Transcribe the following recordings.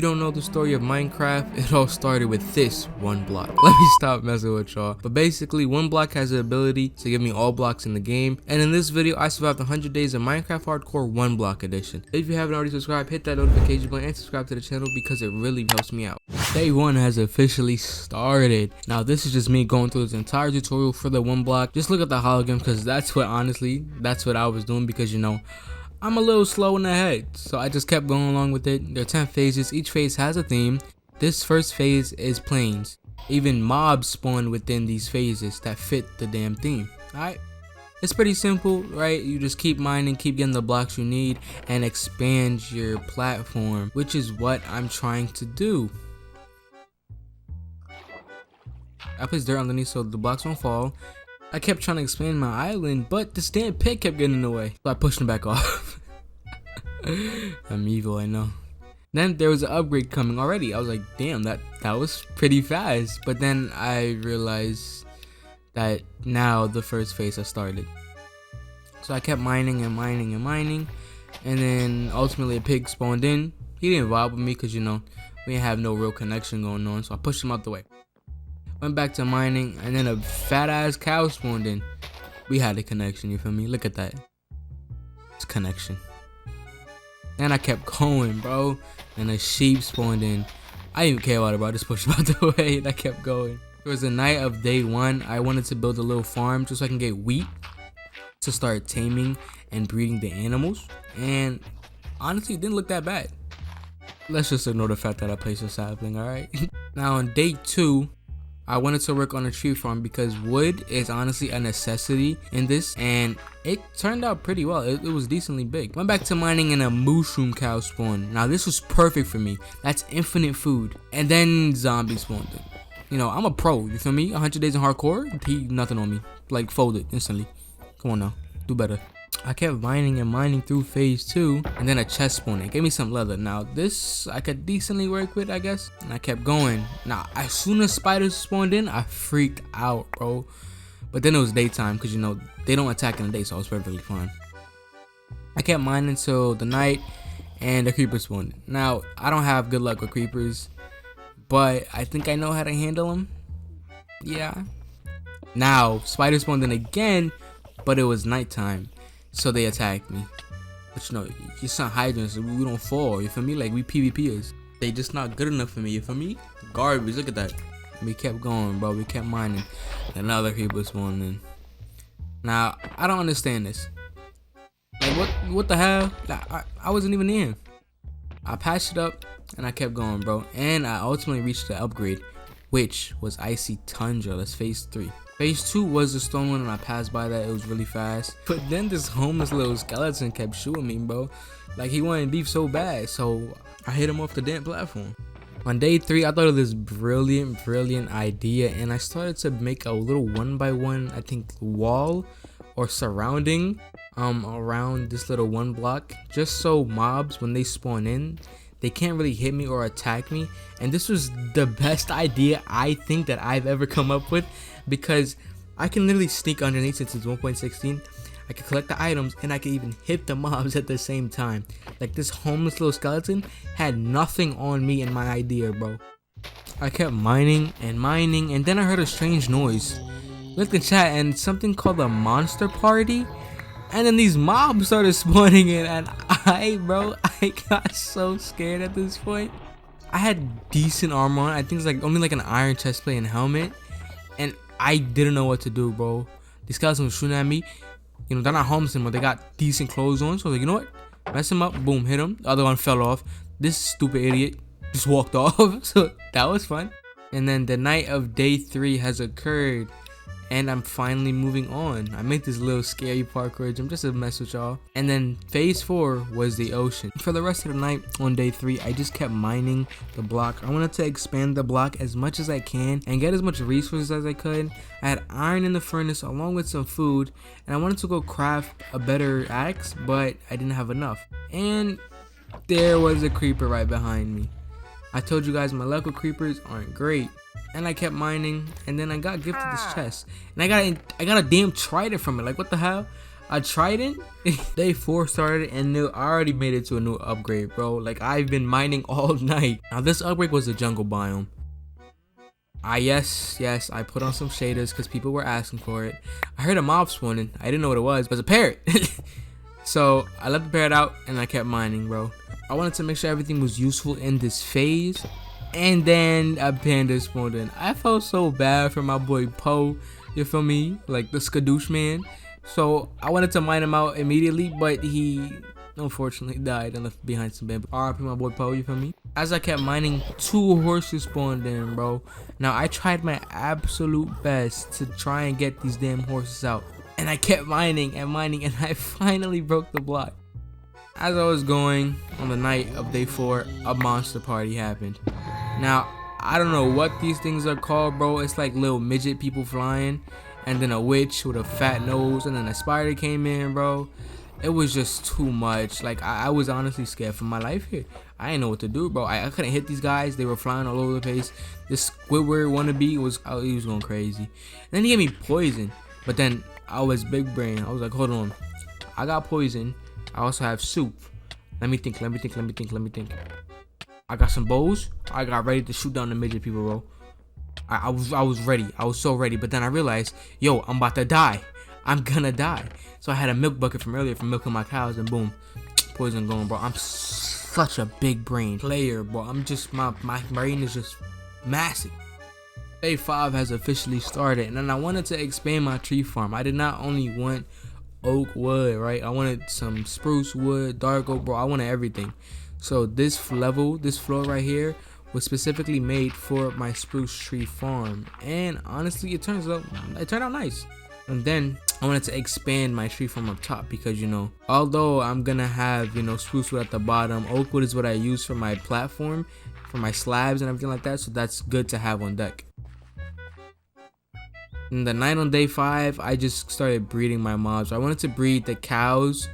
If you don't know the story of Minecraft, it all started with this one block. Let me stop messing with y'all. But basically, one block has the ability to give me all blocks in the game. And in this video, I survived 100 days of Minecraft Hardcore 1 block edition. If you haven't already subscribed, hit that notification button and subscribe to the channel because it really helps me out. Day 1 has officially started. Now this is just me going through this entire tutorial for the 1 block. Just look at the hologram because that's what I was doing because you know, I'm a little slow in the head, so I just kept going along with it. There are 10 phases, each phase has a theme. This first phase is plains. Even mobs spawn within these phases that fit the damn theme, alright? It's pretty simple, right? You just keep mining, keep getting the blocks you need, and expand your platform, which is what I'm trying to do. I placed dirt underneath so the blocks won't fall. I kept trying to expand my island, but this damn pig kept getting in the way. So I pushed him back off. I'm evil, I know. Then there was an upgrade coming already. I was like, damn, that was pretty fast. But then I realized that now the first phase has started. So I kept mining and mining and mining. And then ultimately a pig spawned in. He didn't vibe with me because, you know, we didn't have no real connection going on. So I pushed him out the way. Went back to mining, and then a fat ass cow spawned in. We had a connection, you feel me? Look at that. It's connection. And I kept going, bro. And a sheep spawned in. I didn't even care about it, bro. I just pushed him out the way and I kept going. It was the night of day 1. I wanted to build a little farm just so I can get wheat to start taming and breeding the animals. And honestly, it didn't look that bad. Let's just ignore the fact that I placed a sapling, alright? Now on day 2, I wanted to work on a tree farm because wood is honestly a necessity in this, and it turned out pretty well. It was decently big. Went back to mining and a mushroom cow spawned. Now this was perfect for me. That's infinite food. And then zombies spawned in. You know, I'm a pro, you feel me? 100 days in hardcore, he nothing on me. Like folded instantly. Come on now, do better. I kept mining and mining through phase 2, and then a chest spawned in. Gave me some leather. Now this I could decently work with, I guess. And I kept going. Now as soon as spiders spawned in, I freaked out, bro. But then it was daytime because you know they don't attack in the day, so I was perfectly fine. I kept mining until the night, and the creepers spawned in. Now I don't have good luck with creepers, but I think I know how to handle them. Yeah. Now spiders spawned in again, but it was nighttime. So they attacked me. But you know, you're some hydrants, we don't fall, you feel me? Like we PvPers. They just not good enough for me, you feel me? Garbage, look at that. We kept going, bro, we kept mining. Another creeper spawned in. Now, I don't understand this. Like what the hell? I wasn't even in. I patched it up and I kept going, bro. And I ultimately reached the upgrade, which was Icy Tundra. That's phase 3. Phase 2 was the stone one and I passed by that. It was really fast. But then this homeless little skeleton kept shooting me, bro. Like he wanted beef so bad. So I hit him off the damn platform. On day 3, I thought of this brilliant idea. And I started to make a little 1x1, I think, wall or surrounding around this little 1 block. Just so mobs, when they spawn in, they can't really hit me or attack me. And this was the best idea I think that I've ever come up with, because I can literally sneak underneath since it's 1.16. I can collect the items and I can even hit the mobs at the same time. Like this homeless little skeleton had nothing on me and my idea, bro. I kept mining and mining, and then I heard a strange noise. Looked in chat and something called a monster party. And then these mobs started spawning in, and I got so scared at this point. I had decent armor on. I think it's like only like an iron chestplate and helmet, and I didn't know what to do, bro. These skeletons were shooting at me. You know, they're not homeless anymore. They got decent clothes on, so I was like, you know what? Mess him up. Boom, hit him. The other one fell off. This stupid idiot just walked off. So that was fun. And then the night of day 3 has occurred. And I'm finally moving on. I made this little scary parkour jump just to mess with y'all. And then phase 4 was the ocean. For the rest of the night on day 3, I just kept mining the block. I wanted to expand the block as much as I can and get as much resources as I could. I had iron in the furnace along with some food, and I wanted to go craft a better axe, but I didn't have enough. And there was a creeper right behind me. I told you guys my luck with creepers aren't great. And I kept mining, and then I got gifted this chest, and I got a damn trident from it. Like what the hell? A trident? Day 4 started and I already made it to a new upgrade, bro. Like, I've been mining all night. Now, this upgrade was a jungle biome. Yes, I put on some shaders because people were asking for it. I heard a mob spawning. I didn't know what it was, but it was a parrot. So, I let the parrot out and I kept mining, bro. I wanted to make sure everything was useful in this phase. And then a panda spawned in. I felt so bad for my boy Poe, you feel me? Like the skadoosh man. So I wanted to mine him out immediately, but he unfortunately died and left behind some bamboo. RIP my boy Poe, you feel me? As I kept mining, 2 horses spawned in, bro. Now I tried my absolute best to try and get these damn horses out. And I kept mining and mining and I finally broke the block. As I was going on the night of day 4, a monster party happened. Now, I don't know what these things are called, bro. It's like little midget people flying, and then a witch with a fat nose, and then a spider came in, bro. It was just too much. Like, I was honestly scared for my life here. I didn't know what to do, bro. I couldn't hit these guys. They were flying all over the place. This Squidward wannabe he was going crazy. And then he gave me poison, but then I was big brain. I was like, hold on. I got poison. I also have soup. Let me think. I got some bows. I got ready to shoot down the midget people, bro. I was ready. I was so ready. But then I realized, yo, I'm about to die. I'm gonna die. So I had a milk bucket from earlier from milking my cows, and boom, poison going, bro. I'm such a big brain player, bro. I'm just my brain is just massive. Day 5 has officially started, and then I wanted to expand my tree farm. I did not only want oak wood, right? I wanted some spruce wood, dark oak, bro. I wanted everything. So this floor right here was specifically made for my spruce tree farm, and honestly it turned out nice. And then I wanted to expand my tree farm up top because, you know, although I'm gonna have, you know, spruce wood at the bottom, oak wood is what I use for my platform, for my slabs and everything like that, so that's good to have on deck. In the night on day 5, I just started breeding my mobs. I wanted to breed the cows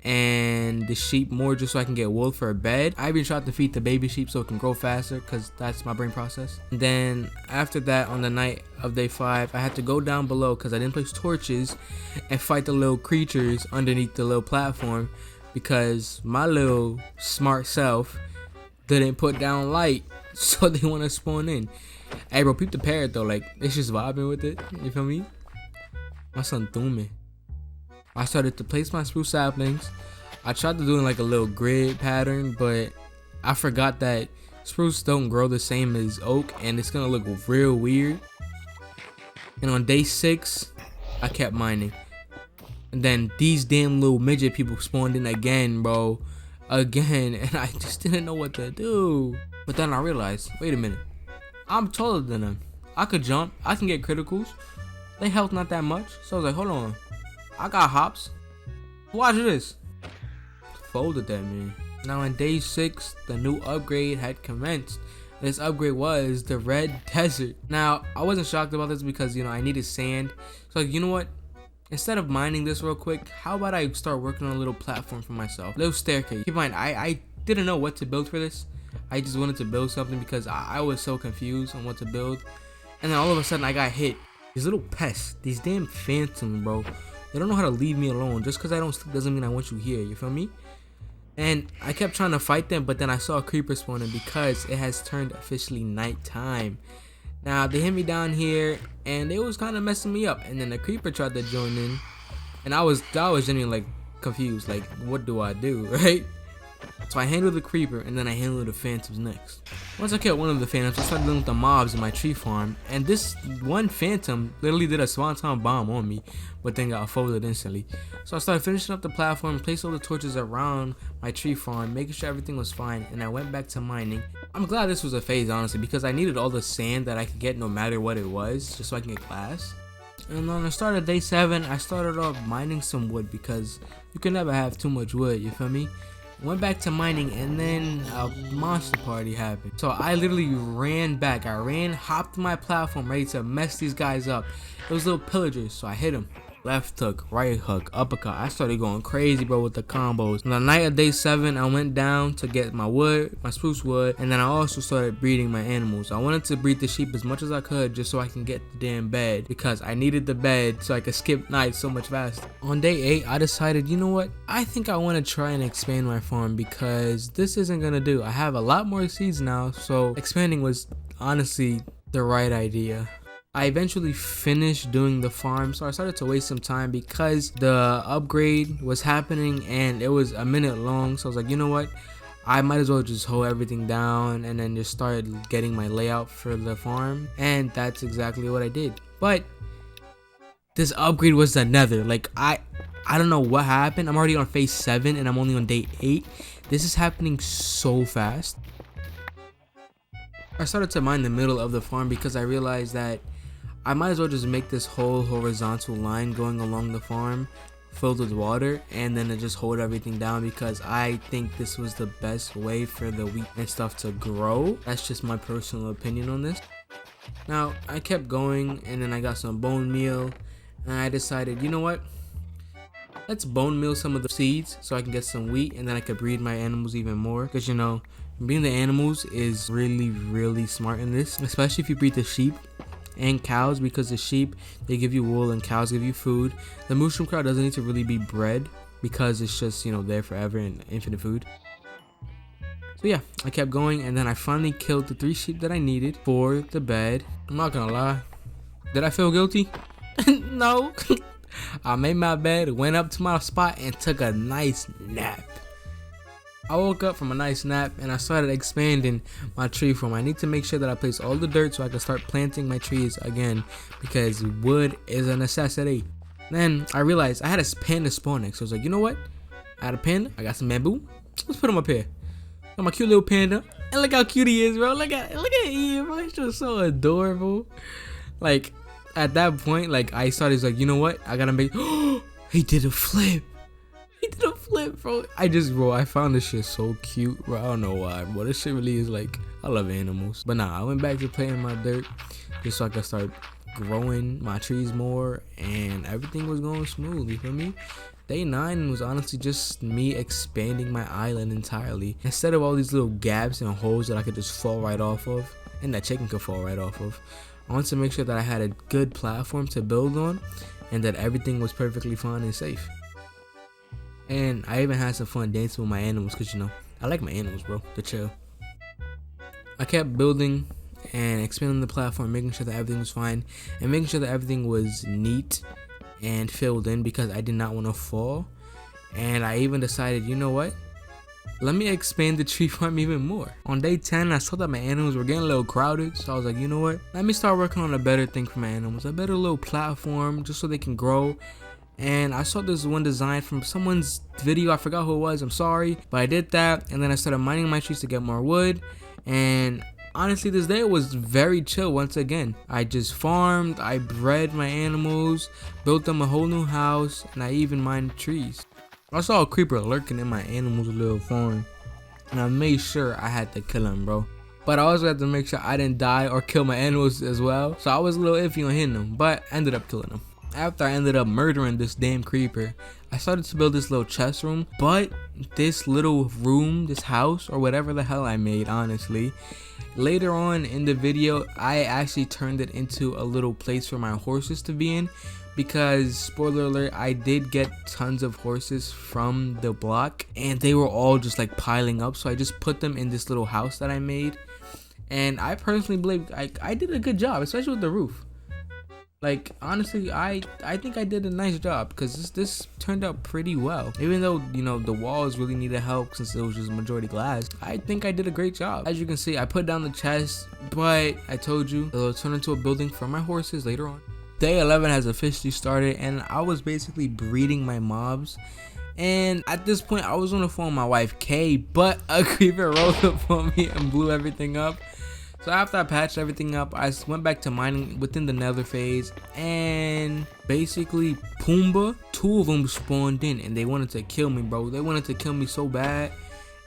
and the sheep more just so I can get wool for a bed. I even tried to feed the baby sheep so it can grow faster because that's my brain process. And then after that, on the night of day 5, I had to go down below because I didn't place torches and fight the little creatures underneath the little platform because my little smart self didn't put down light, so they want to spawn in. Hey bro, peep the parrot though, like it's just vibing with it, you feel me? My son threw me. I started to place my spruce saplings. I tried to do like a little grid pattern, but I forgot that spruce don't grow the same as oak and it's gonna look real weird. And on day 6, I kept mining. And then these damn little midget people spawned in again, bro. Again, and I just didn't know what to do. But then I realized, wait a minute. I'm taller than them. I could jump. I can get criticals. They health not that much. So I was like, hold on. I got hops. Watch this. Folded that, man. Now in day 6, the new upgrade had commenced. This upgrade was the red desert. Now, I wasn't shocked about this because, you know, I needed sand. So like, you know what? Instead of mining this real quick, how about I start working on a little platform for myself? Little staircase. Keep in mind, I didn't know what to build for this. I just wanted to build something because I was so confused on what to build. And then all of a sudden I got hit. These little pests, these damn phantoms, bro. They don't know how to leave me alone. Just because I don't sleep doesn't mean I want you here, you feel me? And I kept trying to fight them, but then I saw a creeper spawning because it has turned officially nighttime. Now they hit me down here and they was kind of messing me up, and then the creeper tried to join in, and I was genuinely like confused, like what do I do, right? So I handled the creeper and then I handled the phantoms next. Once I killed one of the phantoms, I started dealing with the mobs in my tree farm, and this one phantom literally did a swanton bomb on me, but then got folded instantly. So I started finishing up the platform, placed all the torches around my tree farm, making sure everything was fine, and I went back to mining. I'm glad this was a phase, honestly, because I needed all the sand that I could get no matter what it was, just so I can get glass. And on the start of day 7, I started off mining some wood because you can never have too much wood, you feel me? Went back to mining, and then a monster party happened. So I literally ran back. Hopped my platform ready to mess these guys up. Those little pillagers, so I hit them. left hook, right hook, uppercut. I started going crazy, bro, with the combos. On the night of day 7, I went down to get my wood, my spruce wood, and then I also started breeding my animals. I wanted to breed the sheep as much as I could just so I can get the damn bed, because I needed the bed so I could skip nights so much faster. On day 8, I decided, you know what? I think I want to try and expand my farm because this isn't gonna do. I have a lot more seeds now, so expanding was honestly the right idea. I eventually finished doing the farm, so I started to waste some time because the upgrade was happening and it was a minute long. So I was like, you know what, I might as well just hold everything down and then just start getting my layout for the farm, and that's exactly what I did. But this upgrade was the Nether. Like I don't know what happened. I'm already on phase 7 and I'm only on day 8. This is happening so fast. I started to mine the middle of the farm because I realized that I might as well just make this whole horizontal line going along the farm filled with water, and then just hold everything down because I think this was the best way for the wheat and stuff to grow. That's just my personal opinion on this. Now I kept going and then I got some bone meal and I decided, you know what, let's bone meal some of the seeds so I can get some wheat, and then I could breed my animals even more, because you know, breeding the animals is really smart in this, especially if you breed the sheep and cows, because the sheep, they give you wool and cows give you food. The mushroom cow doesn't need to really be bred because it's just, you know, there forever and infinite food. So yeah, I kept going and then I finally killed the 3 sheep that I needed for the bed. I'm not gonna lie, did I feel guilty? No. I made my bed, went up to my spot and took a nice nap. I woke up from a nice nap and I started expanding my tree farm. I need to make sure that I place all the dirt so I can start planting my trees again, because wood is a necessity. Then I realized I had a panda spawn next, so I was like, you know what? I had a panda, I got some bamboo, let's put him up here. Got my cute little panda, and look how cute he is, bro. Look at him, bro. He's just so adorable. Like at that point, like I started like, you know what? I gotta make. He did a flip. He did a flip, bro. I found this shit so cute, bro. I don't know why, but this shit really is like, I love animals. But nah, I went back to playing my dirt just so I could start growing my trees more, and everything was going smooth, you feel me? Day 9 was honestly just me expanding my island entirely. Instead of all these little gaps and holes that I could just fall right off of, and that chicken could fall right off of, I wanted to make sure that I had a good platform to build on, and that everything was perfectly fine and safe. And I even had some fun dancing with my animals, because you know, I like my animals, bro. They're chill. I kept building and expanding the platform, making sure that everything was fine, and making sure that everything was neat and filled in, because I did not want to fall. And I even decided, you know what? Let me expand the tree farm even more. On day 10, I saw that my animals were getting a little crowded, so I was like, you know what? Let me start working on a better thing for my animals, a better little platform, just so they can grow. And I saw this one design from someone's video, I forgot who it was, I'm sorry, but I did that, and then I started mining my trees to get more wood. And honestly, this day was very chill once again. I just farmed, I bred my animals, built them a whole new house, and I even mined trees. I saw a creeper lurking in my animals' little farm, and I made sure I had to kill him, bro. But I also had to make sure I didn't die or kill my animals as well, so I was a little iffy on hitting them, but I ended up killing them. After I ended up murdering this damn creeper, I started to build this little chest room, but this little room, this house, or whatever the hell I made, honestly, later on in the video, I actually turned it into a little place for my horses to be in, because, spoiler alert, I did get tons of horses from the block, and they were all just like piling up, so I just put them in this little house that I made, and I personally believe I did a good job, especially with the roof. Like, honestly, I think I did a nice job, because this turned out pretty well. Even though, you know, the walls really needed help since it was just majority glass, I think I did a great job. As you can see, I put down the chest, but I told you it'll turn into a building for my horses later on. Day 11 has officially started, and I was basically breeding my mobs. And at this point, I was on the phone with my wife, Kay, but a creeper rolled up on me and blew everything up. So after I patched everything up, I went back to mining within the nether phase, and basically Pumbaa, 2 of them spawned in and they wanted to kill me, bro. They wanted to kill me so bad,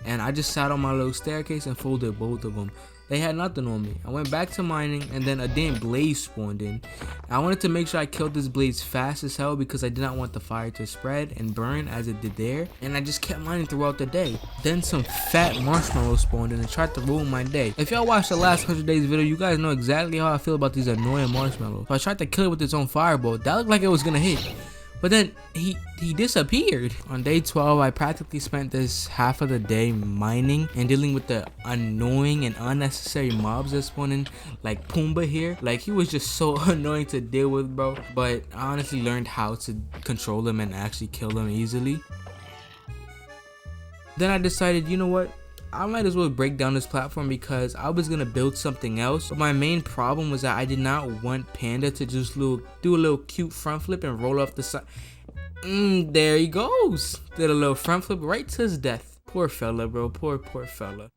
and I just sat on my little staircase and folded both of them. They had nothing on me. I went back to mining, and then a damn blaze spawned in. I wanted to make sure I killed this blaze fast as hell because I did not want the fire to spread and burn as it did there, and I just kept mining throughout the day. Then some fat marshmallows spawned in and tried to ruin my day. If y'all watched the last 100 days video, you guys know exactly how I feel about these annoying marshmallows. So I tried to kill it with its own fireball. That looked like it was gonna hit. But then he disappeared. On day 12, I practically spent this half of the day mining and dealing with the annoying and unnecessary mobs that spawn in, like Pumbaa here. Like, he was just so annoying to deal with, bro. But I honestly learned how to control them and actually kill them easily. Then I decided, you know what? I might as well break down this platform because I was gonna build something else. But my main problem was that I did not want Panda to just do a little cute front flip and roll off the side. There he goes. Did a little front flip right to his death. Poor fella, bro. Poor fella.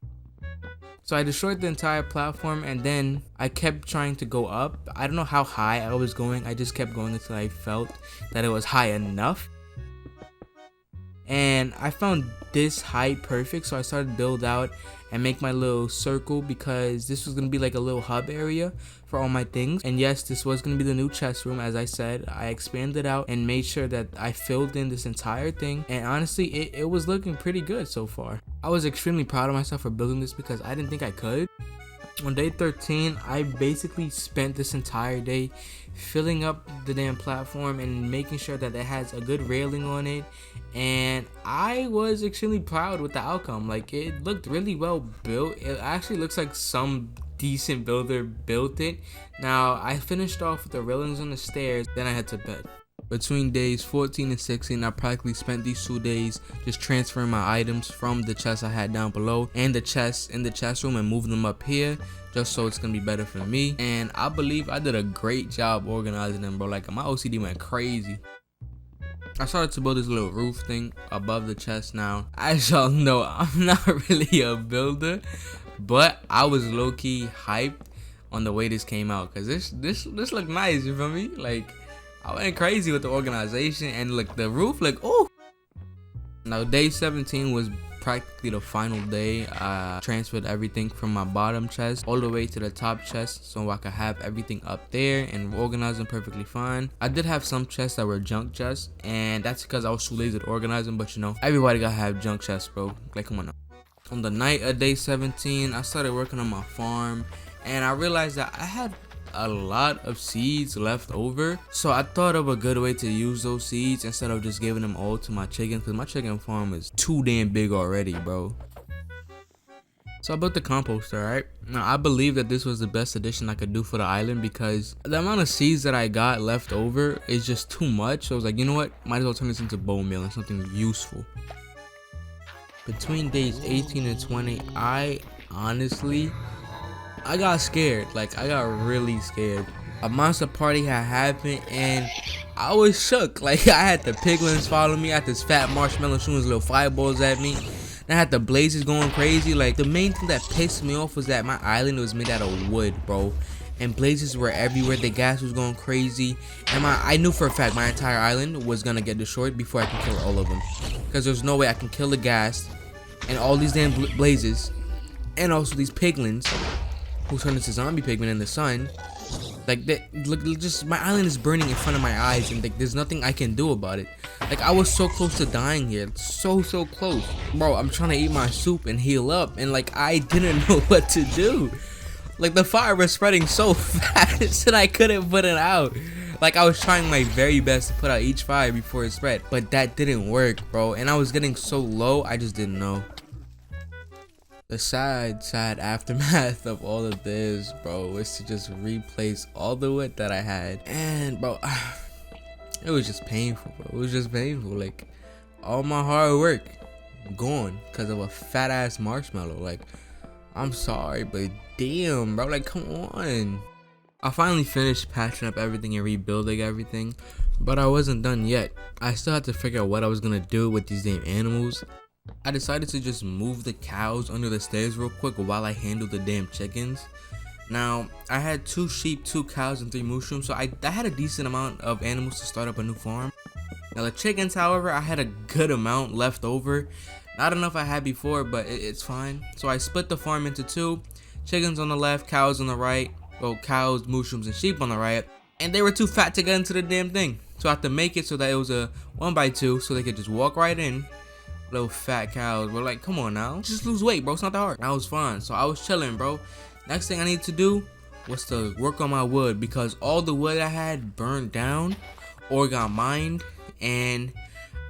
So I destroyed the entire platform, and then I kept trying to go up. I don't know how high I was going. I just kept going until I felt that it was high enough. And I found this height perfect, so I started to build out and make my little circle because this was gonna be like a little hub area for all my things. And yes, this was gonna be the new chest room. As I said, I expanded out and made sure that I filled in this entire thing, and honestly it was looking pretty good so far. I was extremely proud of myself for building this because I didn't think I could. On day 13, I basically spent this entire day filling up the damn platform and making sure that it has a good railing on it, and I was extremely proud with the outcome. Like, it looked really well built. It actually looks like some decent builder built it. Now, I finished off with the railings on the stairs, then I had to bed. Between days 14 and 16, I practically spent these 2 days just transferring my items from the chest I had down below and the chests in the chest room and moving them up here just so it's gonna be better for me. And I believe I did a great job organizing them, bro. Like, my OCD went crazy. I started to build this little roof thing above the chest. Now, as y'all know, I'm not really a builder, but I was low-key hyped on the way this came out because this looked nice, you feel me? Like, I went crazy with the organization, and look, the roof, like, oh. Now, day 17 was practically the final day. I transferred everything from my bottom chest all the way to the top chest so I could have everything up there and organize them perfectly fine. I did have some chests that were junk chests, and that's because I was too lazy to organize them, but you know, everybody gotta have junk chests, bro. Like, come on now. On the night of day 17, I started working on my farm, and I realized that I had a lot of seeds left over, so I thought of a good way to use those seeds instead of just giving them all to my chickens, because my chicken farm is too damn big already, bro. So I built the composter, right? Now, I believe that this was the best addition I could do for the island because the amount of seeds that I got left over is just too much. So I was like, you know what, might as well turn this into bone meal and something useful. Between days 18 and 20, I got scared. Like, I got really scared. A monster party had happened and I was shook. Like, I had the piglins follow me. I had this fat marshmallow shooting his little fireballs at me. And I had the blazes going crazy. Like, the main thing that pissed me off was that my island was made out of wood, bro. And blazes were everywhere. The gas was going crazy. And I knew for a fact my entire island was gonna get destroyed before I can kill all of them. Because there's no way I can kill the gas and all these damn blazes and also these piglins who turned into zombie pigmen in the sun. Like, look, just my island is burning in front of my eyes, and like, there's nothing I can do about it. Like, I was so close to dying here, so close, bro. I'm trying to eat my soup and heal up, and like, I didn't know what to do. Like, the fire was spreading so fast and I couldn't put it out. Like, I was trying my very best to put out each fire before it spread, but that didn't work, bro. And I was getting so low, I just didn't know. The sad aftermath of all of this, bro, was to just replace all the wood that I had. And, bro, it was just painful, bro. It was just painful. Like, all my hard work gone because of a fat ass marshmallow. Like, I'm sorry, but damn, bro, like, come on. I finally finished patching up everything and rebuilding everything, but I wasn't done yet. I still had to figure out what I was gonna do with these damn animals. I decided to just move the cows under the stairs real quick while I handled the damn chickens. Now, I had 2 sheep, 2 cows, and 3 mushrooms, so I had a decent amount of animals to start up a new farm. Now, the chickens, however, I had a good amount left over, Not enough I had before, but it's fine. So I split the farm into two. Chickens on the left, cows on the right. Well, cows, mushrooms, and sheep on the right. And they were too fat to get into the damn thing. So I had to make it so that it was a 1x2 so they could just walk right in. Little fat cows. We're like, come on now. Just lose weight, bro. It's not that hard. That was fun. So I was chilling, bro. Next thing I need to do was to work on my wood because all the wood I had burned down or got mined, and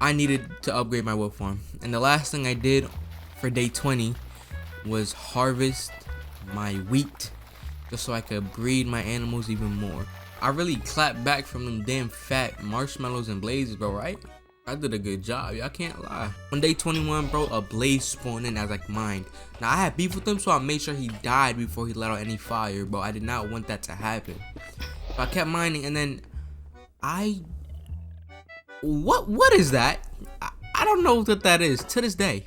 I needed to upgrade my wood farm. And the last thing I did for day 20 was harvest my wheat just so I could breed my animals even more. I really clapped back from them damn fat marshmallows and blazes, bro, right? I did a good job, I can't lie. On day 21, bro, a blaze spawned in as like mined. Now I had beef with him, so I made sure he died before he let out any fire, bro. I did not want that to happen. So I kept mining, and then what is that? I don't know what that is to this day.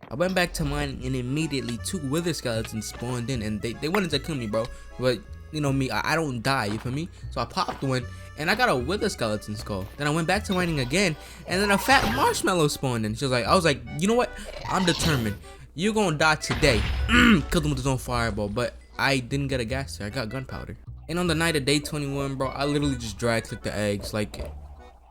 I went back to mining, and immediately 2 wither skeletons spawned in, and they wanted to kill me, bro. But you know me, I don't die, you feel me? So I popped one, and I got a wither skeleton skull. Then I went back to mining again, and then a fat marshmallow spawned in. I was like, you know what? I'm determined. You're gonna die today. Killed him with his own fireball, but I didn't get a gas there. I got gunpowder. And on the night of day 21, bro, I literally just drag clicked the eggs. Like,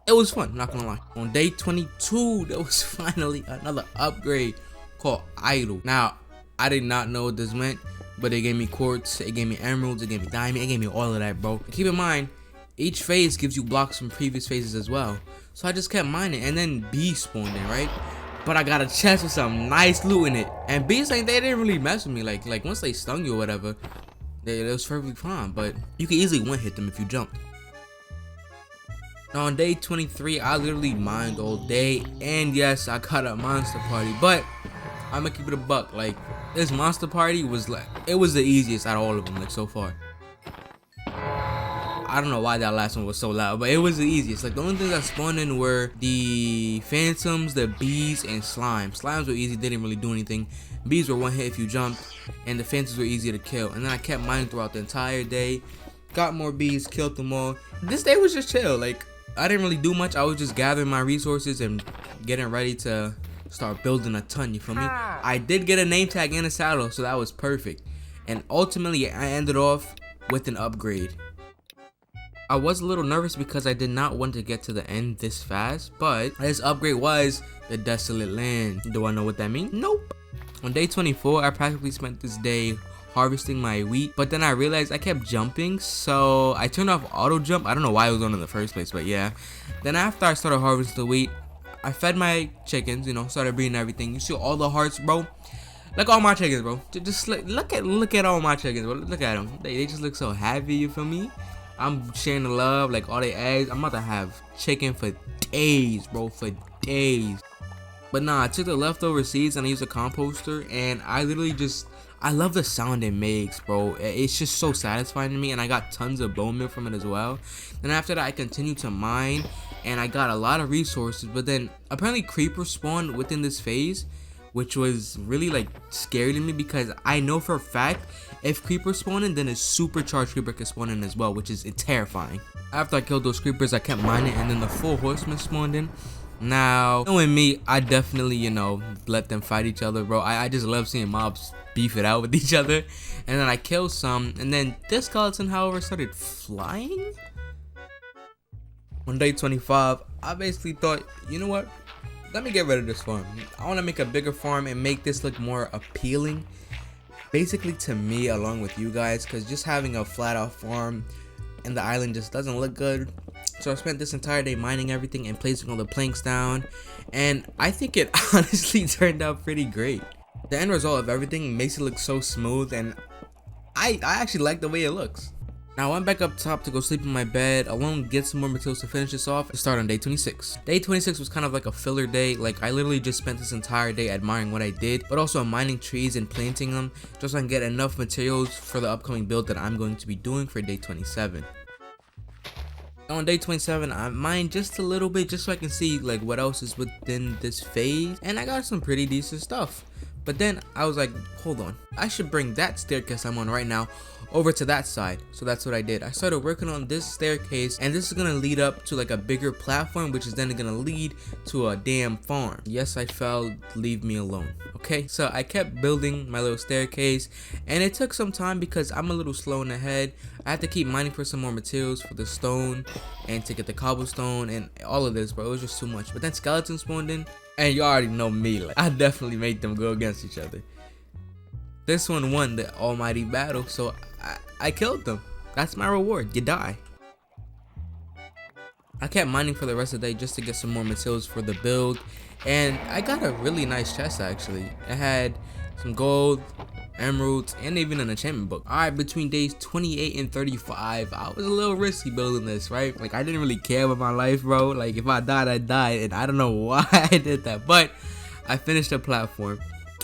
it was fun, not gonna lie. On day 22, there was finally another upgrade called Idle. Now, I did not know what this meant, but it gave me quartz, it gave me emeralds, it gave me diamond, it gave me all of that, bro. Keep in mind, each phase gives you blocks from previous phases as well. So I just kept mining, and then bees spawned in, right? But I got a chest with some nice loot in it. And bees, like, they didn't really mess with me. Like once they stung you or whatever, it was perfectly fine. But you can easily one-hit them if you jumped. Now on day 23, I literally mined all day. And yes, I got a monster party. But I'm gonna keep it a buck. Like, this monster party was like, it was the easiest out of all of them, like, so far. I don't know why that last one was so loud, but it was the easiest. Like, the only things that spawned in were the phantoms, the bees, and slime. Slimes were easy, they didn't really do anything. Bees were one hit if you jumped, and the phantoms were easy to kill. And then I kept mining throughout the entire day. Got more bees, killed them all. This day was just chill. Like, I didn't really do much. I was just gathering my resources and getting ready to start building a ton, you feel me? I did get a name tag and a saddle, so that was perfect. And ultimately, I ended off with an upgrade. I was a little nervous because I did not want to get to the end this fast, but this upgrade was the Desolate Land. Do I know what that means? Nope. On day 24, I practically spent this day harvesting my wheat, but then I realized I kept jumping, so I turned off auto jump. I don't know why it was on in the first place, but yeah. Then after I started harvesting the wheat, I fed my chickens, you know, started breeding everything. You see all the hearts, bro? Look at all my chickens, bro. Just look at all my chickens, bro. Look at them. They just look so happy, you feel me? I'm sharing the love, like all the eggs. I'm about to have chicken for days, bro, for days. But nah, I took the leftover seeds and I used a composter, and I literally just, I love the sound it makes, bro. It's just so satisfying to me, and I got tons of bone meal from it as well. And after that, I continued to mine, and I got a lot of resources. But then apparently creepers spawned within this phase, which was really like scary to me because I know for a fact if creepers spawn in, then a supercharged creeper can spawn in as well, which is terrifying. After I killed those creepers, I kept mining, and then the 4 horsemen spawned in. Now, knowing me, I definitely, you know, let them fight each other, bro. I just love seeing mobs beef it out with each other. And then I killed some, and then this skeleton, however, started flying. On day 25, I basically thought, you know what? Let me get rid of this farm. I want to make a bigger farm and make this look more appealing, basically to me along with you guys, because just having a flat out farm and the island just doesn't look good. So I spent this entire day mining everything and placing all the planks down, and I think it honestly turned out pretty great. The end result of everything makes it look so smooth, and I actually like the way it looks. Now I went back up top to go sleep in my bed, along get some more materials to finish this off and start on day 26. Day 26 was kind of like a filler day. Like, I literally just spent this entire day admiring what I did, but also mining trees and planting them just so I can get enough materials for the upcoming build that I'm going to be doing for day 27. On day 27, I mined just a little bit just so I can see like what else is within this phase, and I got some pretty decent stuff. But then I was like, hold on, I should bring that staircase I'm on right now over to that side. So that's what I did. I started working on this staircase, and this is gonna lead up to like a bigger platform, which is then gonna lead to a damn farm. Yes, I fell, leave me alone. Okay, so I kept building my little staircase, and it took some time because I'm a little slow in the head. I had to keep mining for some more materials for the stone and to get the cobblestone and all of this, bro. It was just too much. But then skeletons spawned in, and you already know me, like I definitely made them go against each other. This one won the almighty battle, so I killed them. That's my reward. You die. I kept mining for the rest of the day just to get some more materials for the build, and I got a really nice chest actually. It had some gold, emeralds, and even an enchantment book. Alright, between days 28 and 35, I was a little risky building this, right? Like, I didn't really care about my life, bro. Like, if I died, I died, and I don't know why I did that, but I finished the platform.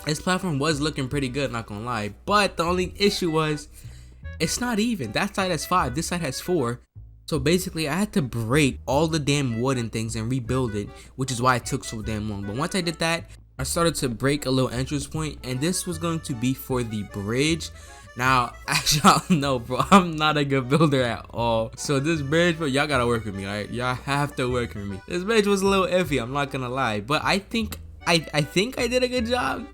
This platform was looking pretty good, not gonna lie, but the only issue was it's not even. That side has 5, this side has 4. So basically I had to break all the damn wood and things and rebuild it, which is why it took so damn long. But once I did that, I started to break a little entrance point, and this was going to be for the bridge. Now, as y'all know, bro, I'm not a good builder at all. So this bridge, bro, y'all gotta work with me, alright? Y'all have to work with me. This bridge was a little iffy, I'm not gonna lie, but I think I did a good job.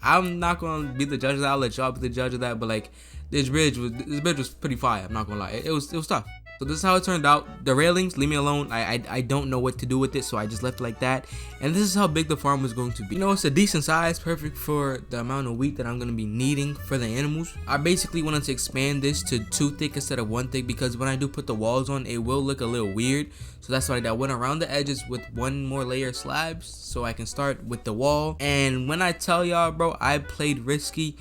I'm not gonna be the judge of that. I'll let y'all be the judge of that. But like, this bridge was pretty fire. I'm not gonna lie. It was tough. So this is how it turned out. The railings, leave me alone. I don't know what to do with it, so I just left it like that. And this is how big the farm was going to be. You know, it's a decent size, perfect for the amount of wheat that I'm gonna be needing for the animals. I basically wanted to expand this to 2 thick instead of 1 thick, because when I do put the walls on, it will look a little weird. So that's why I went around the edges with 1 more layer of slabs, so I can start with the wall. And when I tell y'all, bro, I played risky.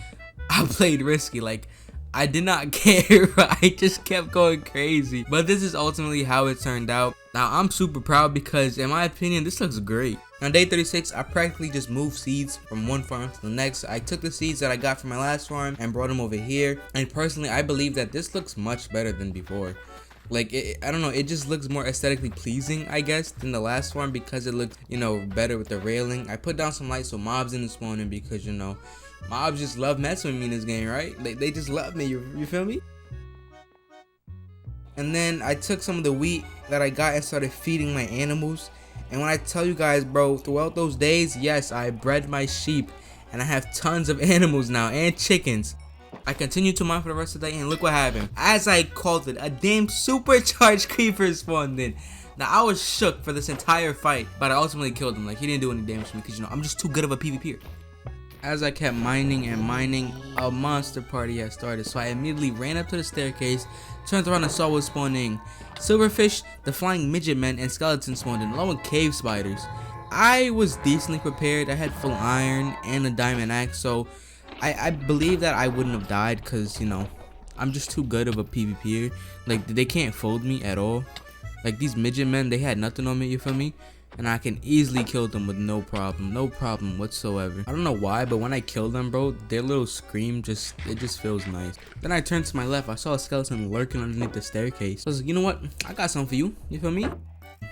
Like, I did not care. I just kept going crazy. But this is ultimately how it turned out. Now, I'm super proud because, in my opinion, this looks great. On day 36, I practically just moved seeds from one farm to the next. I took the seeds that I got from my last farm and brought them over here. And personally, I believe that this looks much better than before. Like, I don't know, it just looks more aesthetically pleasing, I guess, than the last farm because it looks, you know, better with the railing. I put down some lights so mobs didn't spawn in because, you know, mobs just love messing with me in this game, right? They just love me, you feel me? And then I took some of the wheat that I got and started feeding my animals. And when I tell you guys, bro, throughout those days, yes, I bred my sheep. And I have tons of animals now and chickens. I continued to mine for the rest of the day, and look what happened. As I called it, a damn supercharged creeper spawned in. Now, I was shook for this entire fight, but I ultimately killed him. Like, he didn't do any damage to me because, you know, I'm just too good of a PvPer. As I kept mining and mining, a monster party had started, so I immediately ran up to the staircase, turned around and saw what was spawning. Silverfish, the flying midget men, and skeletons spawned in, along with cave spiders. I was decently prepared. I had full iron and a diamond axe, so I believe that I wouldn't have died because, you know, I'm just too good of a PvPer. Like, they can't fold me at all. Like, these midget men, they had nothing on me, you feel me? And I can easily kill them with no problem whatsoever. I don't know why, but when I kill them, bro, their little scream it just feels nice. Then I turned to my left, I saw a skeleton lurking underneath the staircase. So I was like, you know what? I got something for you. You feel me?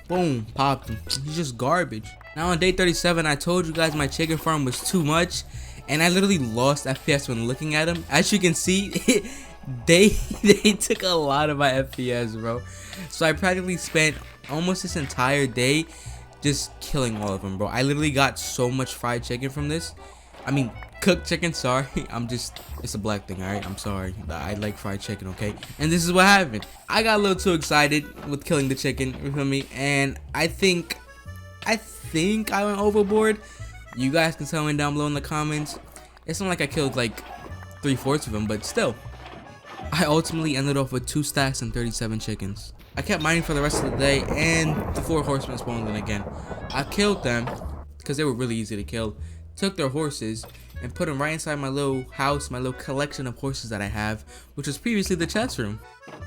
Boom, popped him. He's just garbage. Now on day 37, I told you guys my chicken farm was too much, and I literally lost FPS when looking at them. As you can see, they took a lot of my FPS, bro. So I practically spent almost this entire day just killing all of them, bro. I literally got so much fried chicken from this. I mean, cooked chicken, sorry. It's a black thing, alright? I'm sorry. I like fried chicken, okay? And this is what happened. I got a little too excited with killing the chicken, you feel me? And I think I went overboard. You guys can tell me down below in the comments. It's not like I killed like 3/4 of them, but still. I ultimately ended off with 2 stacks and 37 chickens. I kept mining for the rest of the day, and the 4 horsemen spawned in again. I killed them because they were really easy to kill. Took their horses and put them right inside my little house, my little collection of horses that I have, which was previously the chest room.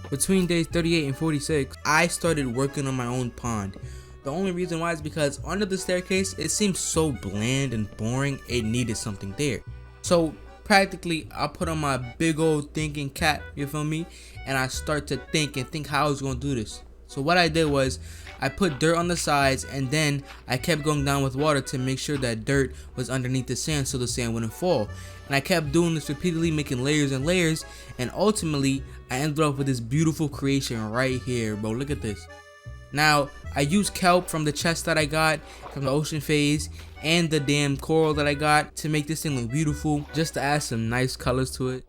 Between days 38 and 46, I started working on my own pond. The only reason why is because under the staircase, it seemed so bland and boring, it needed something there. So practically, I put on my big old thinking cap, you feel me? And I start to think how I was going to do this. So what I did was I put dirt on the sides, and then I kept going down with water to make sure that dirt was underneath the sand so the sand wouldn't fall. And I kept doing this repeatedly, making layers and layers, and ultimately I ended up with this beautiful creation right here, bro. Look at this. Now, I used kelp from the chest that I got from the ocean phase and the damn coral that I got to make this thing look beautiful, just to add some nice colors to it.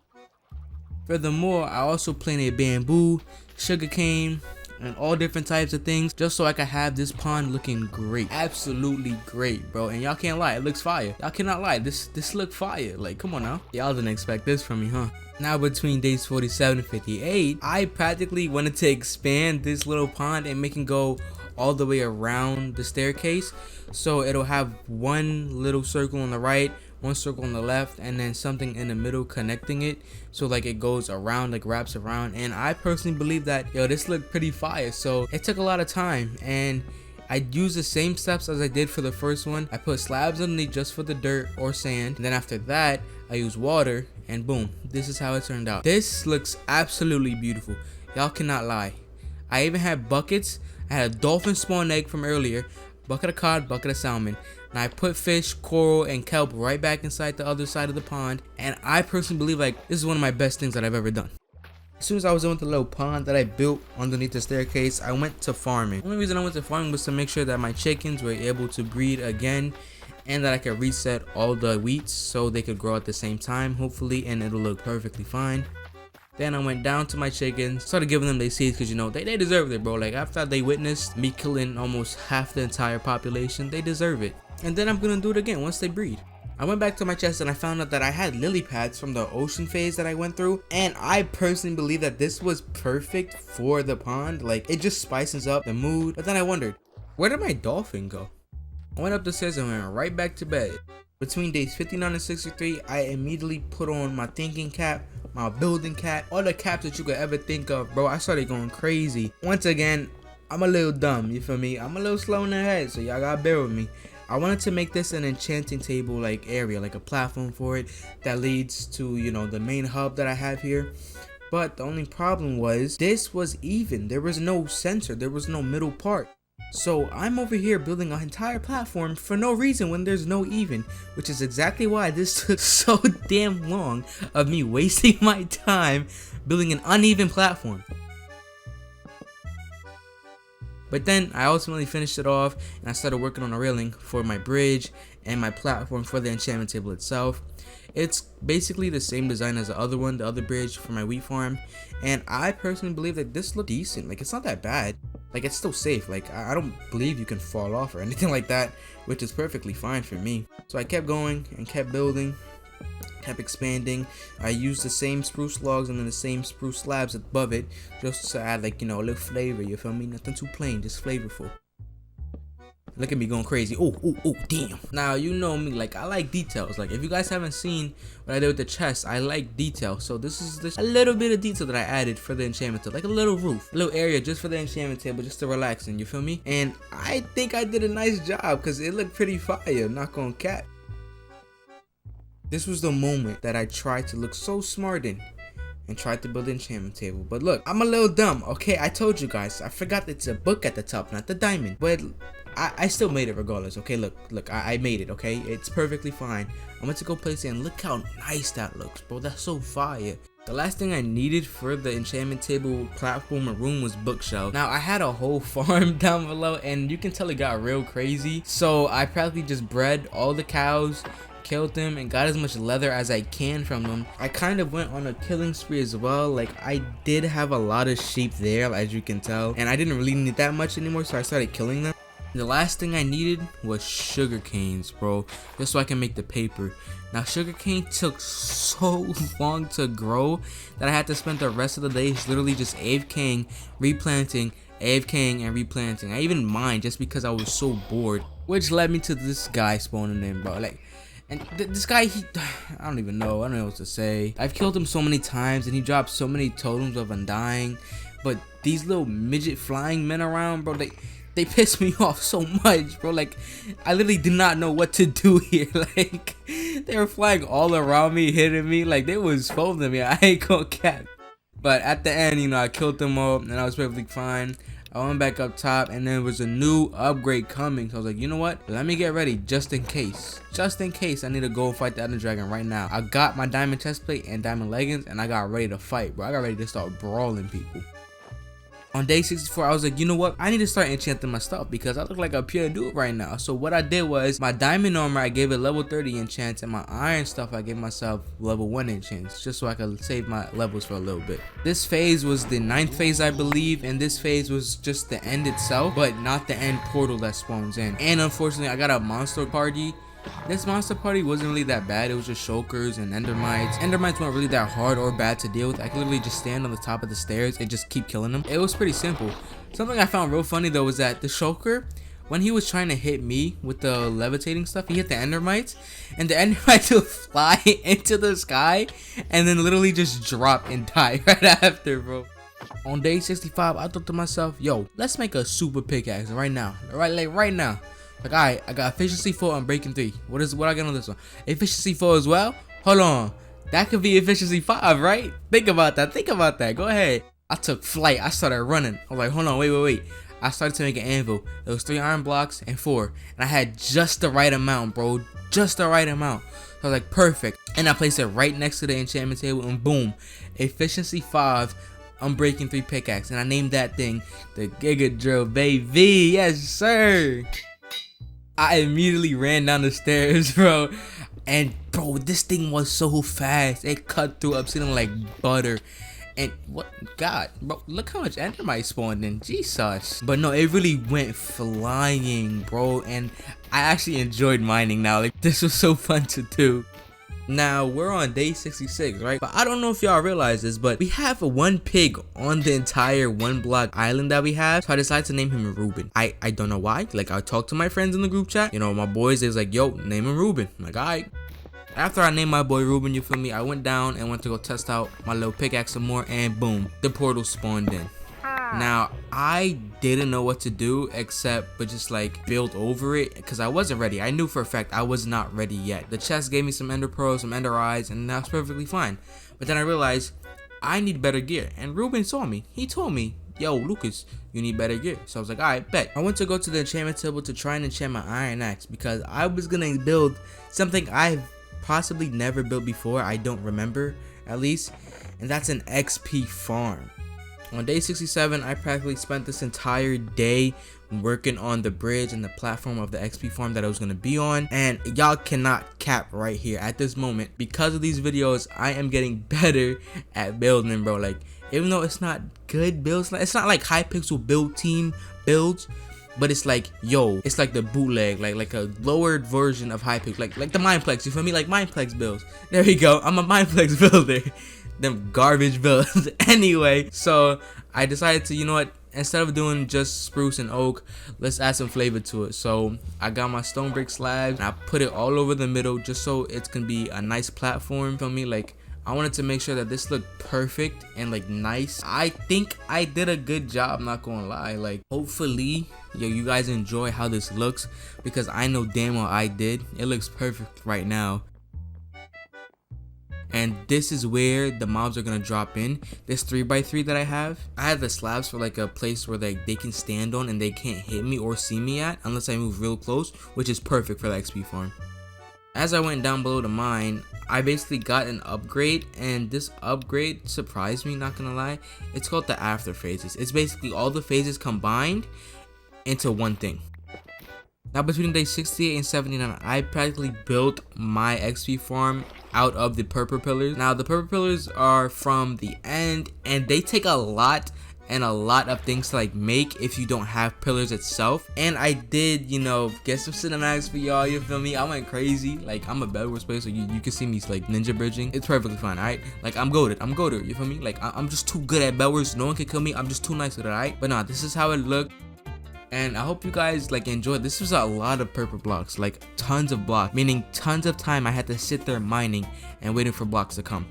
Furthermore, I also planted bamboo, sugarcane, and all different types of things just so I could have this pond looking great. Absolutely great, bro. And y'all can't lie, it looks fire. Y'all cannot lie, this look fire. Like, come on now. Y'all didn't expect this from me, huh? Now between days 47 and 58, I practically wanted to expand this little pond and make it go all the way around the staircase, so it'll have one little circle on the right, one circle on the left, and then something in the middle connecting it, so like it goes around, like wraps around. And I personally believe that, yo, this looked pretty fire. So it took a lot of time, and I used the same steps as I did for the first one. I put slabs underneath just for the dirt or sand, and then after that I used water, and boom, this is how it turned out. This looks absolutely beautiful, y'all cannot lie. I even had buckets. I had a dolphin spawn egg from earlier, bucket of cod, bucket of salmon. Now I put fish, coral, and kelp right back inside the other side of the pond, and I personally believe like this is one of my best things that I've ever done. As soon as I was done with the little pond that I built underneath the staircase, I went to farming. The only reason I went to farming was to make sure that my chickens were able to breed again, and that I could reset all the wheats so they could grow at the same time, hopefully, and it'll look perfectly fine. Then I went down to my chickens, started giving them their seeds, because you know they deserve it, bro. Like, after they witnessed me killing almost half the entire population, they deserve it. And then I'm gonna do it again once they breed. I went back to my chest and I found out that I had lily pads from the ocean phase that I went through, and I personally believe that this was perfect for the pond. Like, it just spices up the mood. But then I wondered, where did my dolphin go? I went up the stairs and went right back to bed. Between days 59 and 63, I immediately put on my thinking cap, my building cap, all the caps that you could ever think of, bro. I started going crazy. Once again, I'm a little dumb, you feel me? I'm a little slow in the head, so y'all gotta bear with me. I wanted to make this an enchanting table like area, like a platform for it that leads to, you know, the main hub that I have here. But the only problem was this was even. There was no center, there was no middle part. So I'm over here building an entire platform for no reason when there's no even, which is exactly why this took so damn long of me wasting my time building an uneven platform. But then I ultimately finished it off, and I started working on a railing for my bridge and my platform for the enchantment table itself. It's basically the same design as the other one, the other bridge for my wheat farm, and I personally believe that this looks decent. Like, it's not that bad. Like, it's still safe. Like, I don't believe you can fall off or anything like that, which is perfectly fine for me. So I kept going and kept building, kept expanding. I used the same spruce logs and then the same spruce slabs above it, just to add, like, you know, a little flavor, you feel me? Nothing too plain, just flavorful. Look at me going crazy. Oh, damn. Now, you know me, like, I like details. Like, if you guys haven't seen what I did with the chest, I like detail. So this is just a little bit of detail that I added for the enchantment table. Like a little roof, a little area just for the enchantment table, just to relax in, you feel me? And I think I did a nice job because it looked pretty fire, not gonna cap. This was the moment that I tried to look so smart in and tried to build an enchantment table. But look, I'm a little dumb, okay? I told you guys, I forgot it's a book at the top, not the diamond. But I still made it regardless, okay? Look, I made it, okay? It's perfectly fine. I went to go place it, and look how nice that looks, bro. That's so fire. The last thing I needed for the enchantment table platform or room was bookshelf. Now, I had a whole farm down below, and you can tell it got real crazy. So I practically just bred all the cows, killed them, and got as much leather as I can from them. I kind of went on a killing spree as well. Like, I did have a lot of sheep there, as you can tell, and I didn't really need that much anymore, so I started killing them. The last thing I needed was sugar canes, bro, just so I can make the paper. Now, sugarcane took so long to grow that I had to spend the rest of the day literally just AFKing, replanting, AFKing, and replanting. I even mined just because I was so bored, which led me to this guy spawning in, bro. Like, and this guy, I don't even know. I don't know what to say. I've killed him so many times, and he dropped so many totems of undying. But these little midget flying men around, bro, they piss me off so much, bro. Like, I literally did not know what to do here. Like, they were flying all around me, hitting me. Like, they was folding me. I ain't gonna cap. But at the end, you know, I killed them all, and I was perfectly fine. I went back up top, and there was a new upgrade coming. So I was like, you know what? Let me get ready just in case. Just in case I need to go fight the Ender Dragon right now. I got my diamond chestplate and diamond leggings, and I got ready to fight, bro. I got ready to start brawling people. On day 64, I was like, you know what? I need to start enchanting my stuff because I look like a pure dude right now. So what I did was, my diamond armor, I gave it level 30 enchants, and my iron stuff, I gave myself level 1 enchants, just so I could save my levels for a little bit. This phase was the 9th phase, I believe, and this phase was just the end itself, but not the end portal that spawns in. And unfortunately, I got a monster party. This monster party wasn't really that bad. It was just shulkers and endermites. Endermites weren't really that hard or bad to deal with. I could literally just stand on the top of the stairs and just keep killing them. It was pretty simple. Something I found real funny though was that the shulker, when he was trying to hit me with the levitating stuff, he hit the endermites, and the endermites would fly into the sky and then literally just drop and die right after, bro. On day 65, I thought to myself, yo, let's make a super pickaxe right now. Right now. Like, alright, I got efficiency 4 on breaking 3. What I got on this one? Efficiency 4 as well? Hold on. That could be efficiency 5, right? Think about that. Go ahead. I took flight. I started running. I was like, hold on, wait. I started to make an anvil. There was 3 iron blocks and 4. And I had just the right amount, bro. Just the right amount. So I was like, perfect. And I placed it right next to the enchantment table, and boom. Efficiency 5. Unbreaking 3 pickaxe. And I named that thing the Giga drill, baby. Yes, sir. I immediately ran down the stairs, bro, and bro, this thing was so fast. It cut through obsidian like butter. And what, God, bro, look how much endermite spawned in. Jesus. But no, it really went flying, bro, and I actually enjoyed mining now. Like, this was so fun to do. Now, we're on day 66, right? But I don't know if y'all realize this, but we have one pig on the entire 1 block island that we have. So I decided to name him Reuben. I don't know why. Like, I talked to my friends in the group chat. You know, my boys, they was like, yo, name him Reuben. I'm like, alright. After I named my boy Reuben, you feel me? I went down and went to go test out my little pickaxe some more, and boom, the portal spawned in. Now, I didn't know what to do except but just like build over it because I wasn't ready. I knew for a fact I was not ready yet. The chest gave me some ender pearls, some ender eyes, and that's perfectly fine. But then I realized I need better gear, and Reuben saw me. He told me, yo, Lucas, you need better gear. So I was like, alright, bet. I went to go to the enchantment table to try and enchant my iron axe because I was gonna build something I've possibly never built before. I don't remember, at least, and that's an XP farm. On day 67, I practically spent this entire day working on the bridge and the platform of the XP farm that I was going to be on. And y'all cannot cap right here at this moment. Because of these videos, I am getting better at building, bro. Like, even though it's not good builds, it's not like Hypixel build team builds, but it's like, yo, it's like the bootleg, like a lowered version of Hypixel, like the Mineplex, you feel me? Like Mineplex builds. There we go. I'm a Mineplex builder. Them garbage builds. Anyway, so I decided to, you know what, instead of doing just spruce and oak, let's add some flavor to it. So I got my stone brick slabs and I put it all over the middle just so it can be a nice platform for me. Like, I wanted to make sure that this looked perfect and like nice. I think I did a good job, not gonna lie. Like, hopefully, yo, you guys enjoy how this looks because I know damn well I did. It looks perfect right now. And this is where the mobs are gonna drop in. This 3x3 that I have the slabs for like a place where like they can stand on and they can't hit me or see me at unless I move real close, which is perfect for the XP farm. As I went down below to mine, I basically got an upgrade, and this upgrade surprised me, not gonna lie. It's called the after phases. It's basically all the phases combined into one thing. Now, between day 68 and 79, I practically built my XP farm out of the purple pillars. Now, the purple pillars are from the end, and they take a lot of things to like make if you don't have pillars itself. And I did, you know, get some cinematics for y'all, you feel me? I went crazy. Like, I'm a Bedwars player, so you can see me like ninja bridging. It's perfectly fine, alright? Like, I'm goated, you feel me? Like, I'm just too good at Bedwars. No one can kill me. I'm just too nice with it, alright? But nah, this is how it looked. And I hope you guys like enjoyed. This was a lot of purple blocks, like tons of blocks, meaning tons of time I had to sit there mining and waiting for blocks to come.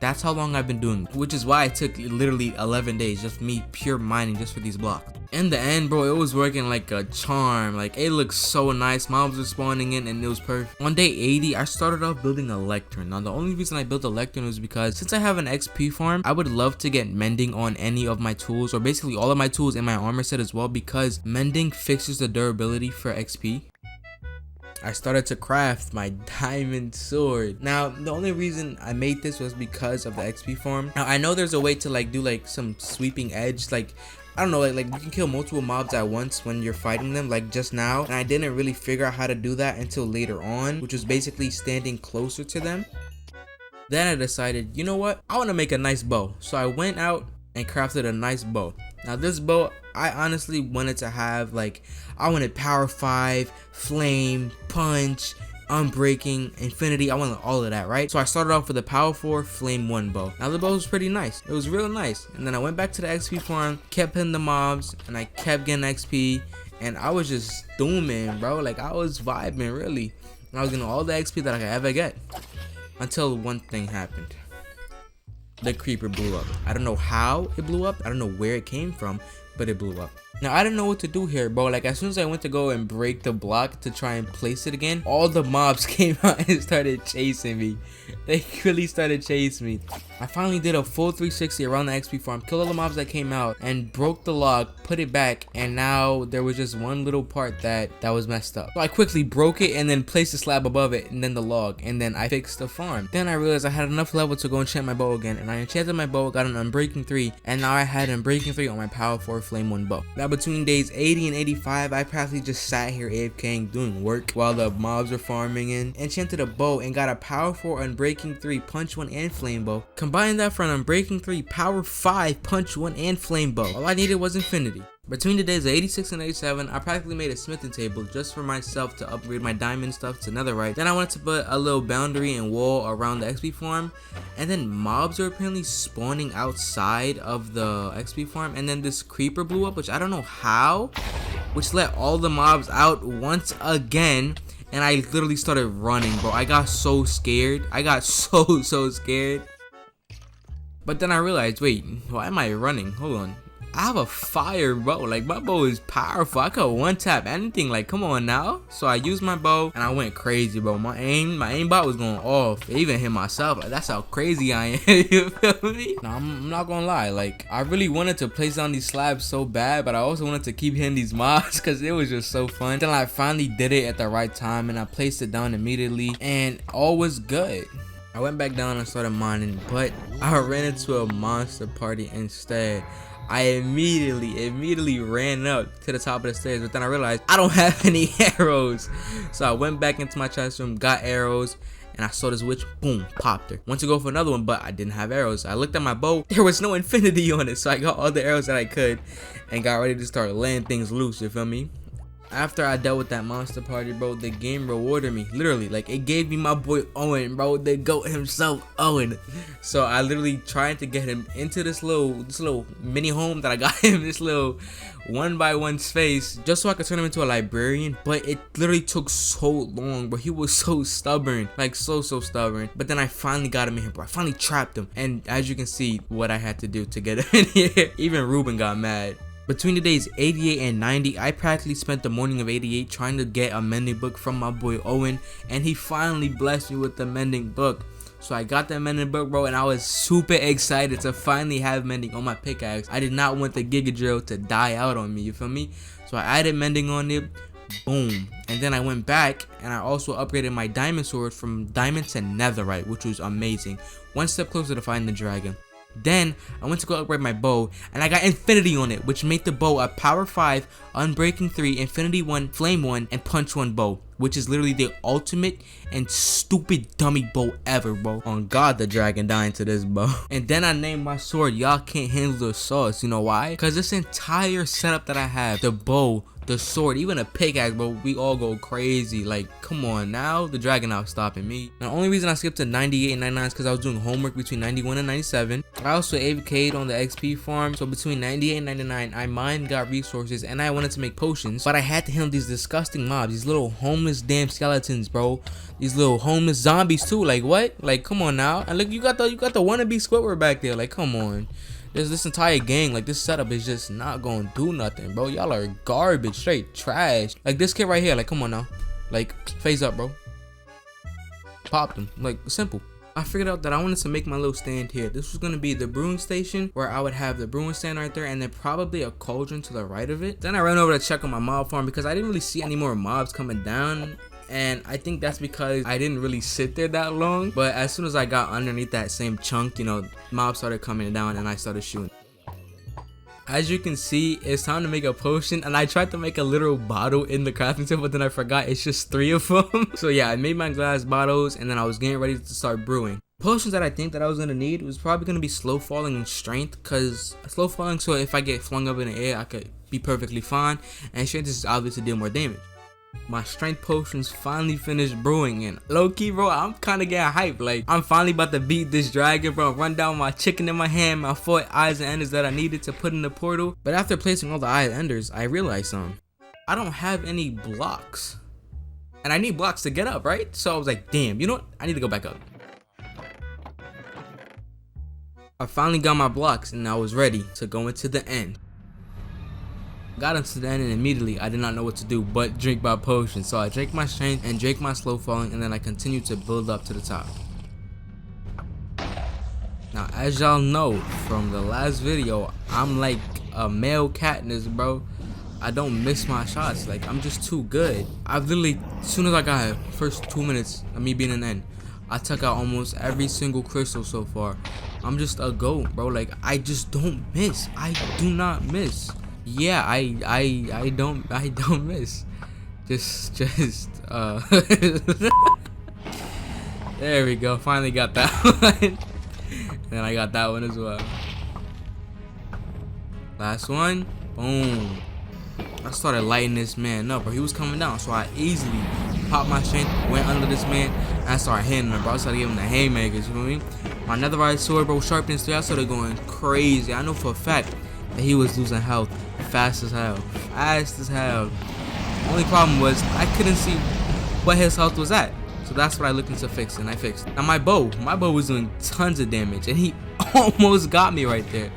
That's how long I've been doing it, which is why it took literally 11 days just me pure mining just for these blocks. In the end, bro, it was working like a charm. Like, it looked so nice. Mobs were spawning in and it was perfect. On day 80, I started off building a lectern. Now, the only reason I built a lectern was because since I have an XP farm, I would love to get mending on any of my tools, or basically all of my tools in my armor set as well, because mending fixes the durability for XP. I started to craft my diamond sword. Now, the only reason I made this was because of the XP farm. Now, I know there's a way to like do like some sweeping edge, like I don't know, like you can kill multiple mobs at once when you're fighting them, like just now. And I didn't really figure out how to do that until later on, which was basically standing closer to them. Then I decided, you know what? I want to make a nice bow. So I went out and crafted a nice bow. Now this bow, I honestly wanted to have like, I wanted power 5, flame, punch, unbreaking, infinity. I wanted all of that, right? So I started off with a power 4 flame 1 bow. Now the bow was pretty nice. It was real nice. And then I went back to the XP farm, kept hitting the mobs, and I kept getting XP, and I was just dooming, bro. Like, I was vibing, really. And I was getting all the XP that I could ever get. Until one thing happened. The creeper blew up. I don't know how it blew up. I don't know where it came from, but it blew up. Now, I didn't know what to do here, bro. Like, as soon as I went to go and break the block to try and place it again, all the mobs came out and started chasing me. They really started chasing me. I finally did a full 360 around the XP farm, killed all the mobs that came out, and broke the log, put it back, and now there was just one little part that was messed up. So I quickly broke it and then placed the slab above it, and then the log, and then I fixed the farm. Then I realized I had enough level to go enchant my bow again, and I enchanted my bow, got an unbreaking 3, and now I had an unbreaking 3 on my power 4 flame 1 bow. Now between days 80 and 85, I practically just sat here AFKing doing work while the mobs were farming in. Enchanted a bow and got a power 4 unbreaking 3, punch 1 and flame bow. Combined that for an unbreaking 3, power 5, punch 1 and flame bow. All I needed was infinity. Between the days of 86 and 87, I practically made a smithing table just for myself to upgrade my diamond stuff to netherite. Then I wanted to put a little boundary and wall around the XP farm, and then mobs were apparently spawning outside of the XP farm, and then this creeper blew up, which I don't know how, which let all the mobs out once again. And I literally started running, bro. I got so scared. I got so scared. But then I realized, wait, why am I running? Hold on. I have a fire bow. Like, my bow is powerful. I could one tap anything. Like, come on now. So I used my bow and I went crazy, bro. My aimbot was going off. It even hit myself. Like, that's how crazy I am. You feel me? Now, I'm not gonna lie. Like, I really wanted to place down these slabs so bad, but I also wanted to keep hitting these mobs because it was just so fun. Then I finally did it at the right time and I placed it down immediately and all was good. I went back down and started mining, but I ran into a monster party instead. I immediately ran up to the top of the stairs, but then I realized I don't have any arrows. So I went back into my chest room, got arrows, and I saw this witch, boom, popped her. Went to go for another one, but I didn't have arrows. I looked at my bow, there was no infinity on it, so I got all the arrows that I could and got ready to start laying things loose, you feel me? After I dealt with that monster party, bro, the game rewarded me. Literally, like, it gave me my boy Owen, bro, the GOAT himself, Owen. So I literally tried to get him into this little mini home that I got him, this little 1x1 space, just so I could turn him into a librarian. But it literally took so long, bro. He was so stubborn, like so stubborn. But then I finally got him in here, bro. I finally trapped him, and as you can see, what I had to do to get him in here. Even Reuben got mad. Between the days 88 and 90, I practically spent the morning of 88 trying to get a mending book from my boy Owen, and he finally blessed me with the mending book. So I got that mending book, bro, and I was super excited to finally have mending on my pickaxe. I did not want the Giga drill to die out on me, you feel me? So I added mending on it, boom. And then I went back and I also upgraded my diamond sword from diamond to netherite, which was amazing. One step closer to finding the dragon. Then I went to go upgrade my bow and I got infinity on it, which made the bow a power 5, unbreaking 3, infinity 1, flame 1, and punch 1 bow, which is literally the ultimate and stupid dummy bow ever, bro. On God, the dragon dying to this bow. And then I named my sword Y'all Can't Handle the Sauce. You know why? Because this entire setup that I have, the bow, the sword, even a pickaxe, bro, we all go crazy. Like, come on now, the dragon now stopping me. The only reason I skipped to 98 and 99 is because I was doing homework between 91 and 97. I also AFK'd on the XP farm, so between 98 and 99, I mined, got resources, and I wanted to make potions, but I had to handle these disgusting mobs, these little homeless damn skeletons, bro. These little homeless zombies too. Like, what? Like, come on now. And look, you got the wannabe Squidward back there. Like, come on. This entire gang, like, this setup is just not gonna do nothing, bro. Y'all are garbage, straight trash. Like, this kid right here, like, come on now. Like, phase up, bro. Popped him. Like, simple. I figured out that I wanted to make my little stand here. This was gonna be the brewing station, where I would have the brewing stand right there, and then probably a cauldron to the right of it. Then I ran over to check on my mob farm because I didn't really see any more mobs coming down. And I think that's because I didn't really sit there that long. But as soon as I got underneath that same chunk, you know, mobs started coming down and I started shooting. As you can see, it's time to make a potion, and I tried to make a literal bottle in the crafting table, but then I forgot it's just 3 of them. So yeah, I made my glass bottles, and then I was getting ready to start brewing. Potions that I think that I was gonna need was probably gonna be slow falling and strength, cause slow falling, so if I get flung up in the air, I could be perfectly fine, and strength is obvious to deal more damage. My strength potions finally finished brewing, and low-key, bro, I'm kind of getting hyped. Like, I'm finally about to beat this dragon, bro. Run down my chicken in my hand, my 4 eyes and enders that I needed to put in the portal. But after placing all the eyes and enders, I realized something. I don't have any blocks, and I need blocks to get up, right? So I was like, damn, you know what? I need to go back up. I finally got my blocks, and I was ready to go into the end. Got into the end, and immediately I did not know what to do but drink my potion. So I drank my strength and drank my slow falling, and then I continued to build up to the top. Now, as y'all know from the last video, I'm like a male Katniss, bro. I don't miss my shots. Like, I'm just too good. I've literally, as soon as I got here, first 2 minutes of me being in the end, I took out almost every single crystal so far. I'm just a goat, bro. Like, I just don't miss. I do not miss. Yeah, I don't miss. Just there we go. Finally got that one. And I got that one as well. Last one. Boom. I started lighting this man up, bro. He was coming down, so I easily popped my strength, went under this man, and I started hitting him, bro. I started giving him the haymakers, you know what I mean? My netherite sword, bro, sharpens 3. I started going crazy. I know for a fact that he was losing health fast as hell. Only problem was I couldn't see what his health was at. So that's what I looked into fixing. I fixed. Now my bow was doing tons of damage, and he almost got me right there.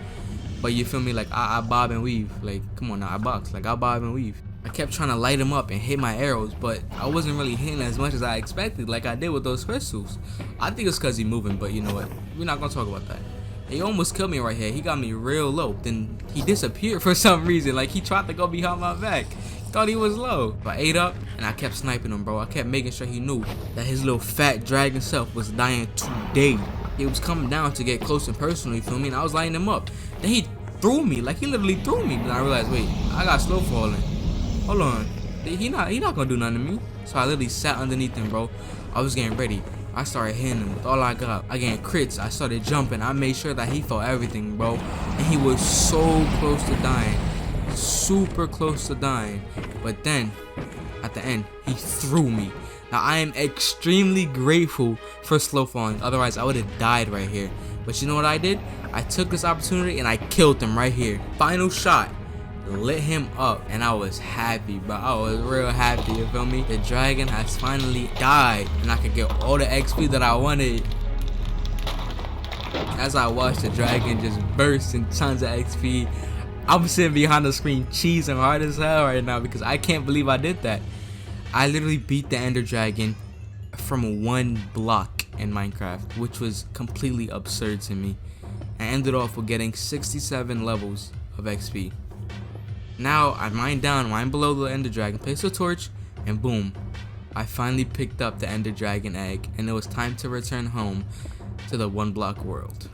But you feel me? Like I bob and weave. Like, come on now, I box. Like, I bob and weave. I kept trying to light him up and hit my arrows, but I wasn't really hitting as much as I expected, like I did with those crystals. I think it's because he's moving, but you know what? We're not gonna talk about that. He almost killed me right here. He got me real low. Then he disappeared for some reason. Like, he tried to go behind my back. Thought he was low. But I ate up, and I kept sniping him, bro. I kept making sure he knew that his little fat dragon self was dying today. He was coming down to get close and personal, you feel me? And I was lighting him up. Then he threw me. Like, he literally threw me. Then I realized, wait, I got slow falling. Hold on. He not gonna do nothing to me. So I literally sat underneath him, bro. I was getting ready. I started hitting him with all I got. I gained crits. I started jumping. I made sure that he felt everything, bro. And he was so close to dying. Super close to dying. But then, at the end, he threw me. Now, I am extremely grateful for slow falling. Otherwise, I would have died right here. But you know what I did? I took this opportunity and I killed him right here. Final shot. Lit him up, and I was happy, bro. I was real happy, you feel me? The dragon has finally died, and I could get all the XP that I wanted. As I watched the dragon just burst in tons of XP, I'm sitting behind the screen cheesing hard as hell right now because I can't believe I did that. I literally beat the ender dragon from 1 block in Minecraft, which was completely absurd to me. I ended off with getting 67 levels of XP. Now I mine below the ender dragon, place a torch, and boom, I finally picked up the ender dragon egg, and it was time to return home to the 1 block world.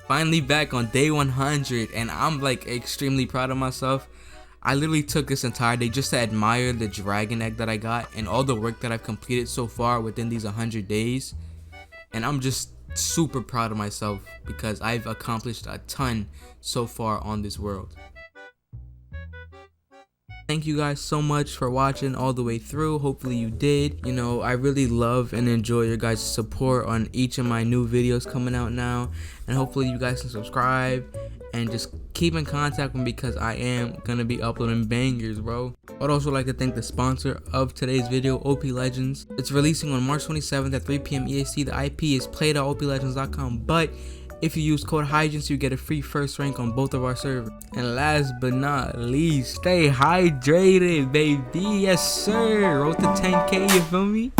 Finally back on day 100, and I'm like extremely proud of myself. I literally took this entire day just to admire the dragon egg that I got and all the work that I've completed so far within these 100 days. And I'm just super proud of myself because I've accomplished a ton so far on this world. Thank you guys so much for watching all the way through. Hopefully you did. You know, I really love and enjoy your guys' support on each of my new videos coming out now, and hopefully you guys can subscribe and just keep in contact with me because I am gonna be uploading bangers, bro. I'd also like to thank the sponsor of today's video, OP Legends. It's releasing on March 27th at 3 p.m. EST. The IP is play.oplegends.com, but if you use code Hydrants, you get a free first rank on both of our servers. And last but not least, stay hydrated, baby. Yes, sir. Road to 10K, you feel me?